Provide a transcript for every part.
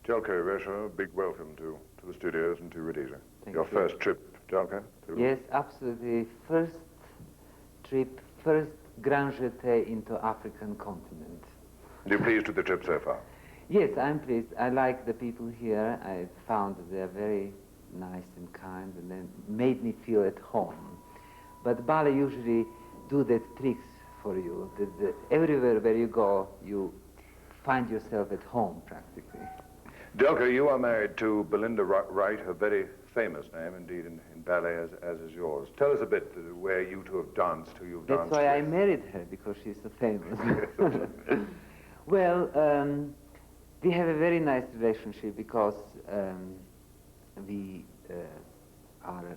Jelko Yuresha, a big welcome to the studios and to Rhodesia. Thank Your you. first trip, Jelko? Yes, absolutely. First trip, first grand jeté into African continent. Are you pleased with the trip so far? Yes, I'm pleased. I like the people here. I found that they're very nice and kind, and they made me feel at home. But ballet usually do that tricks for you. Everywhere where you go, you find yourself at home, practically. Jelko, you are married to Belinda Wright, a very famous name indeed in ballet, as is yours. Tell us a bit where you two have danced, who you've danced That's why I with. married her, because she's so famous. Well, we have a very nice relationship because we are,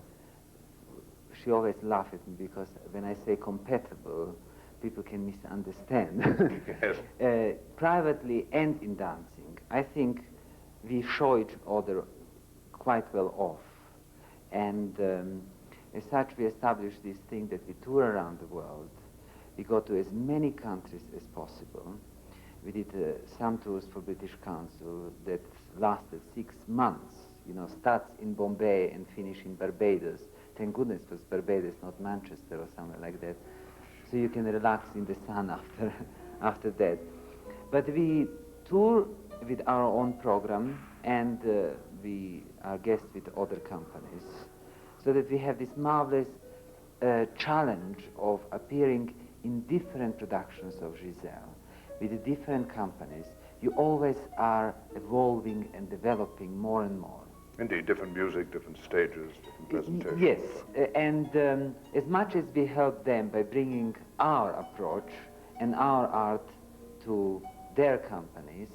she always laughs at me because when I say compatible, people can misunderstand. Yes. Privately and in dancing, I think we show each other quite well off. And as such, we established this thing that we tour around the world. We go to as many countries as possible. We did some tours for British Council that lasted 6 months. You know, starts in Bombay and finish in Barbados. Thank goodness it was Barbados, not Manchester or somewhere like that. So you can relax in the sun after that. But we tour with our own program, and we are guests with other companies, so that we have this marvelous challenge of appearing in different productions of Giselle with the different companies. You always are evolving and developing more and more. Indeed, different music, different stages, different presentations. Yes, and as much as we help them by bringing our approach and our art to their companies,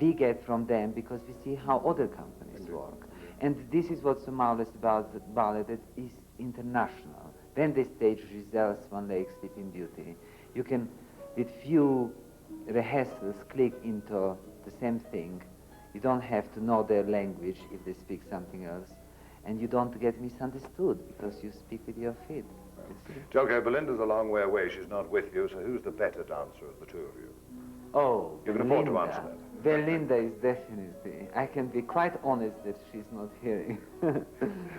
we get from them because we see how other companies work. And this is what's so marvelous about the ballet, that is international. When they stage Giselle, Swan Lake, Sleeping Beauty, you can, with few rehearsals, click into the same thing. You don't have to know their language if they speak something else. And you don't get misunderstood because you speak with your feet. Jelko, Belinda's a long way away. She's not with you, so who's the better dancer of the two of you? Oh, You can afford to answer that. Belinda is definitely. I can be quite honest that she's not hearing.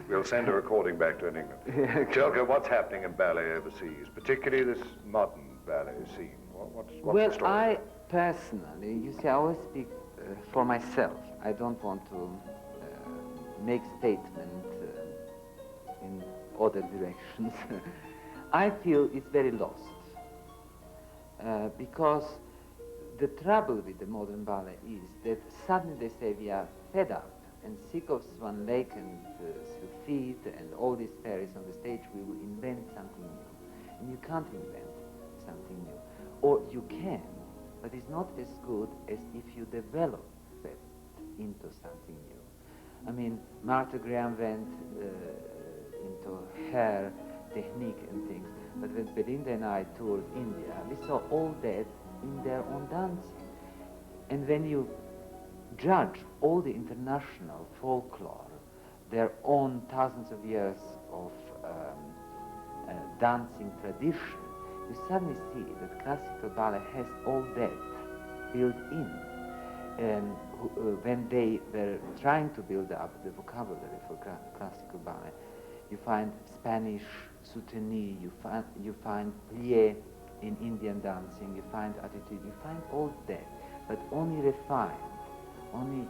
We'll send a recording back to England. Yeah. Jelko, what's happening in ballet overseas, particularly this modern ballet scene? What's Well, the story? I personally, you see, I always speak for myself. I don't want to make statement in other directions. I feel it's very lost because the trouble with the modern ballet is that suddenly they say we are fed up and sick of Swan Lake and Sylphide and all these fairies on the stage. We will invent something new. And you can't invent something new. Or you can, but it's not as good as if you develop it into something new. I mean, Martha Graham went into hair technique and things, but when Belinda and I toured India, we saw all that in their own dancing. And when you judge all the international folklore, their own thousands of years of dancing tradition, you suddenly see that classical ballet has all that built in. And when they were trying to build up the vocabulary for classical ballet, you find Spanish soutenu, you find plie in Indian dancing, you find attitude, you find all that, but only refined, only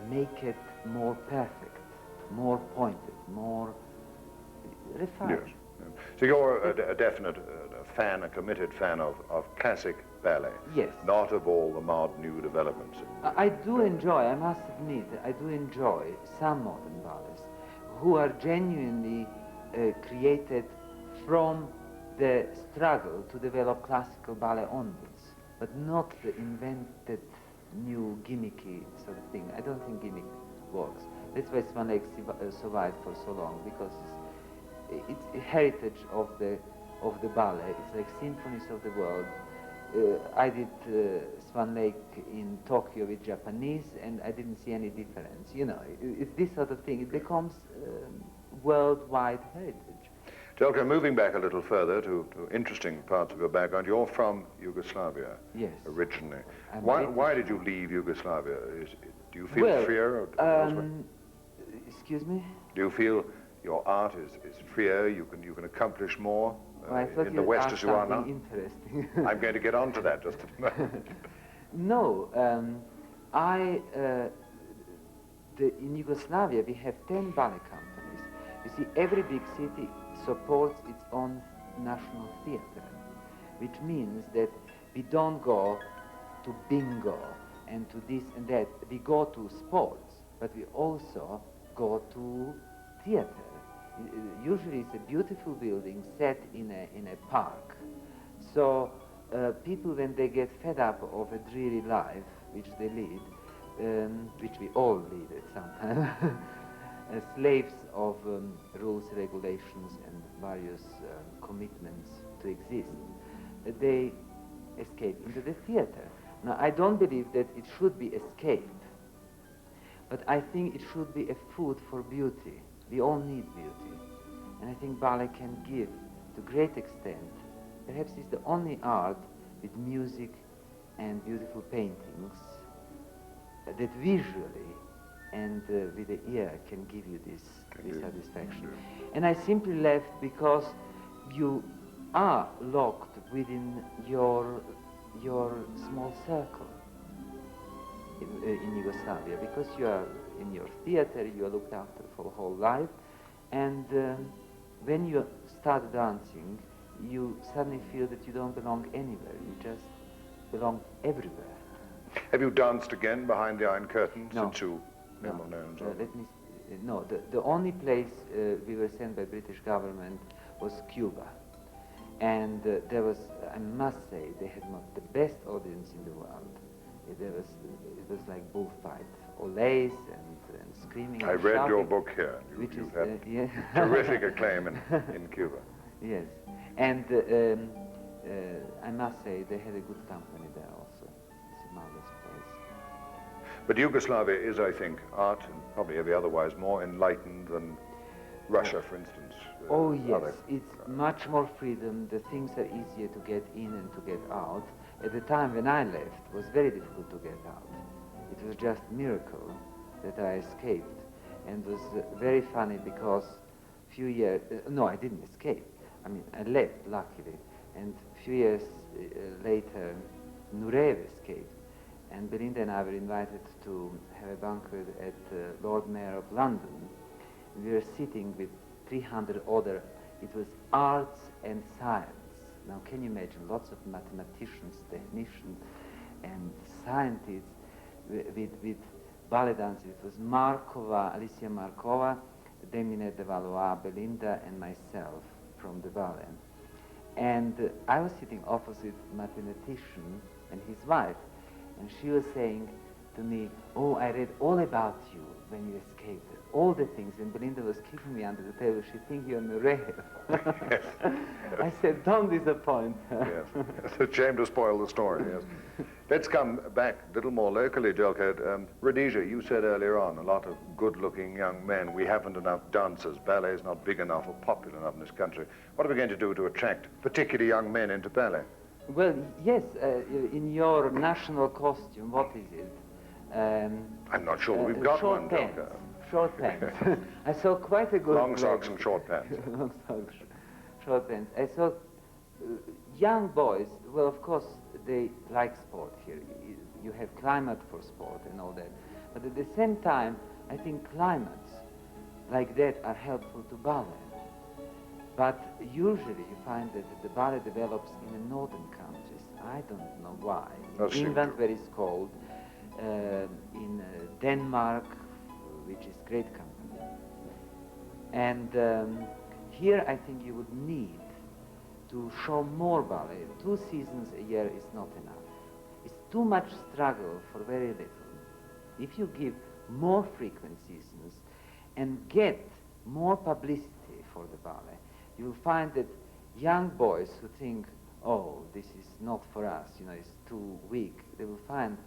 make it more perfect, more pointed, more refined. Yes. So you're a definite fan, a committed fan of classic ballet? Yes. Not of all the modern new developments? I do enjoy, I must admit, I do enjoy some modern ballets who are genuinely created from the struggle to develop classical ballet onwards, but not the invented new gimmicky sort of thing. I don't think gimmick works. That's why Swan Lake survived for so long, because it's a heritage of the ballet. It's like symphonies of the world. I did Swan Lake in Tokyo with Japanese, and I didn't see any difference. You know, it's this sort of thing. It becomes worldwide heritage. Jelko, moving back a little further to interesting parts of your background, you're from Yugoslavia. Yes. Originally. I'm Why did you leave Yugoslavia? Do you feel Well, fear? Or excuse me? do you feel your art is freer? You can accomplish more I thought in the West as you are now. Interesting. I'm going to get on to that just a moment. No, in Yugoslavia we have 10 ballet companies. You see, every big city supports its own national theater, which means that we don't go to bingo and to this and that. We go to sports, but we also go to theater. Usually it's a beautiful building set in a park. So people, when they get fed up of a dreary life, which they lead, which we all lead at some time, slaves of rules, regulations, and various commitments to exist, they escape into the theater. Now, I don't believe that it should be escape, but I think it should be a food for beauty. We all need beauty, and I think ballet can give, to a great extent. Perhaps it's the only art with music and beautiful paintings that visually and with the ear can give you this satisfaction. And I simply left because you are locked within your small circle in Yugoslavia, because you are in your theater, you are looked after for whole life, and when you start dancing, you suddenly feel that you don't belong anywhere, you just belong everywhere. Have you danced again behind the Iron Curtain since you came on there? No, the only place we were sent by British government was Cuba. And there was, I must say, they had the best audience in the world. It was like bullfight, olays and screaming. I and read shouting, your book here. You've had yeah. terrific acclaim in Cuba. Yes, and I must say they had a good company there also. It's a marvelous place. But Yugoslavia is, I think, art and probably every otherwise more enlightened than Russia, for instance. Oh yes, it's much more freedom. The things are easier to get in and to get out. At the time when I left, it was very difficult to get out. It was just a miracle that I escaped, and it was very funny because few years, no, I didn't escape. I mean, I left, luckily, and a few years later, Nureyev escaped, and Belinda and I were invited to have a banquet at Lord Mayor of London. We were sitting with 300 other, it was arts and science. Now, can you imagine lots of mathematicians, technicians, and scientists with ballet dancers? It was Markova, Alicia Markova, Demine de Valois, Belinda, and myself from the ballet. And I was sitting opposite mathematician and his wife, and she was saying to me, "Oh, I read all about you when you escaped, all the things." And Belinda was kicking me under the table. She thinks you're Nureyev. Yes. I said, "Don't disappoint her." Yes, it's a shame to spoil the story, yes. Let's come back a little more locally, Jelko. Rhodesia, you said earlier on, a lot of good-looking young men. We haven't enough dancers. Ballet is not big enough or popular enough in this country. What are we going to do to attract particularly young men into ballet? Well, yes, in your national costume, what is it? I'm not sure we've got short one, pants. Jelko. Short pants. I saw quite a good Long socks and short pants. Long socks, short pants. I saw young boys. Well, of course, they like sport here. You have climate for sport and all that. But at the same time, I think climates like that are helpful to ballet. But usually you find that the ballet develops in the northern countries. I don't know why. That's In England, true. where it's cold. In Denmark, which is great company. And here I think you would need to show more ballet. 2 seasons a year is not enough. It's too much struggle for very little. If you give more frequent seasons and get more publicity for the ballet, you will find that young boys who think, "Oh, this is not for us, you know, it's too weak," they will find,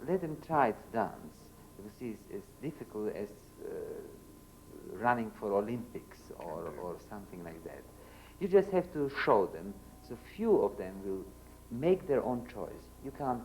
let them try to dance. You see, it's as difficult as running for Olympics or something like that. You just have to show them, so few of them will make their own choice. You can't